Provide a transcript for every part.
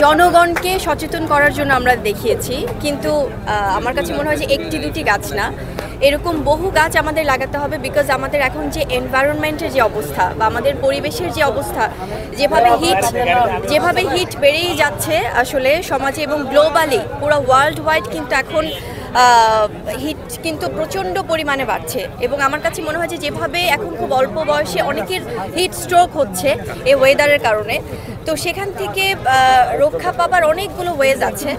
জনগণকে সচেতন করার জন্য আমরা দেখিয়েছি, কিন্তু আমার কাছে মনে হয় যে একটি দুটি গাছ না, এরকম বহু গাছ আমাদের লাগাতে হবে। বিকজ আমাদের এখন যে এনভায়রনমেন্টের যে অবস্থা বা আমাদের পরিবেশের যে অবস্থা, যেভাবে হিট বেড়েই যাচ্ছে আসলে সমাজে এবং গ্লোবালি পুরো ওয়ার্ল্ড ওয়াইড, কিন্তু এখন হিট কিন্তু প্রচণ্ড পরিমাণে বাড়ছে। এবং আমার কাছে মনে হয় যে যেভাবে এখন খুব অল্প বয়সে অনেকের হিট স্ট্রোক হচ্ছে এই ওয়েদারের কারণে, তো সেখান থেকে রক্ষা পাবার অনেকগুলো ওয়েজ আছে,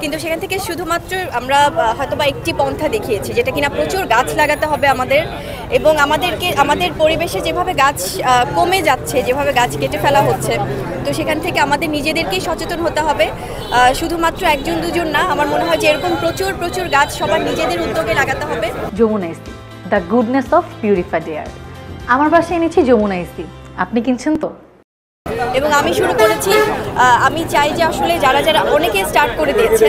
কিন্তু সেখান থেকে শুধুমাত্র আমরা হয়তোবা একটি পন্থা দেখিয়েছি, যেটা কিনা প্রচুর গাছ লাগাতে হবে আমাদের। এবং আমাদের পরিবেশে যেভাবে গাছ কমে যাচ্ছে, যেভাবে গাছ কেটে ফেলা হচ্ছে, তো সেখান থেকে আমাদের নিজেদেরকেই সচেতন হতে হবে। শুধুমাত্র একজন দুজন না, আমার মনে হয় যে এরকম প্রচুর প্রচুর গাছ সবার নিজেদের উদ্যোগে লাগাতে হবে। যমুনা ইস্তি, the goodness of purified air. আমার বাসায় এনেছি যমুনা ইস্তি, আপনি কিনছেন তো? এবং আমি শুরু করেছি, আমি চাই যে আসলে যারা যারা অনেকে স্টার্ট করে দিয়েছে,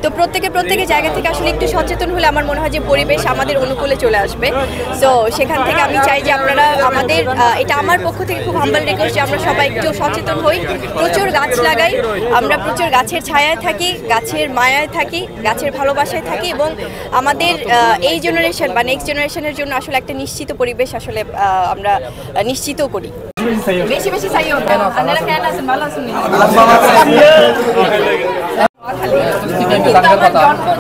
তো প্রত্যেকে জায়গা থেকে আসলে একটু সচেতন হলে আমার মনে হয় যে পরিবেশ আমাদের অনুকূলে চলে আসবে। সো সেখান থেকে আমি চাই যে আপনারা আমাদের, এটা আমার পক্ষ থেকে খুব হাম্বল রিকোয়েস্ট যে আমরা সবাই একটু সচেতন হই, প্রচুর গাছ লাগাই, আমরা প্রচুর গাছের ছায়ায় থাকি, গাছের মায়ায় থাকি, গাছের ভালোবাসায় থাকি, এবং আমাদের এই জেনারেশন বা নেক্সট জেনারেশনের জন্য আসলে একটা নিশ্চিত পরিবেশ আসলে আমরা নিশ্চিত করি। বেশি বেশি চাই আপনারা কেন আছেন, ভালো আছেন?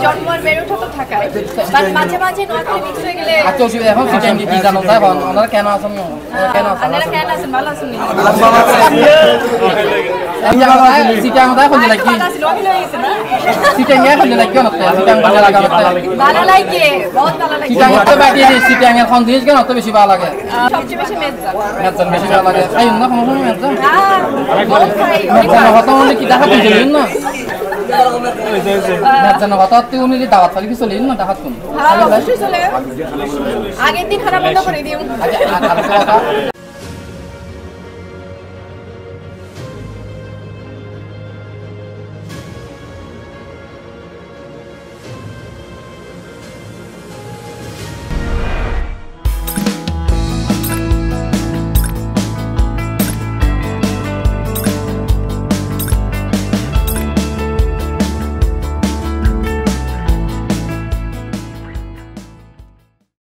জন্ম আর বেড়ে ওঠা তো থাকায়, মাঝে মাঝে নোয়াখালী মিক্স হয়ে গেলে এখন কি জানো তাই ওনারা কেন আছেন, আপনারা কেন আছেন, ভালো আছেন? সিটাং তাই খুঁজে লাগি সিটাং এ খুঁজে লাগি না সিটাং ভালো লাগা না ভালো লাগে, বহুত ভালো লাগে। সিটাং তো বাকি সিটাং এর কোন জিনিস কেন তো বেশি ভালো লাগে? সবচেয়ে বেশি মেজজা বেশি ভালো লাগে। আই না কোন মেজজা বহুত খাই, মেজজা হতো না কি দেখা দিলেন না মেজজা না হতো তুমি কি দাওয়াত ফালি কি চলেন না দেখাত কোন অবশ্যই চলে। আগের দিন খারাপ বন্ধ করে দিও।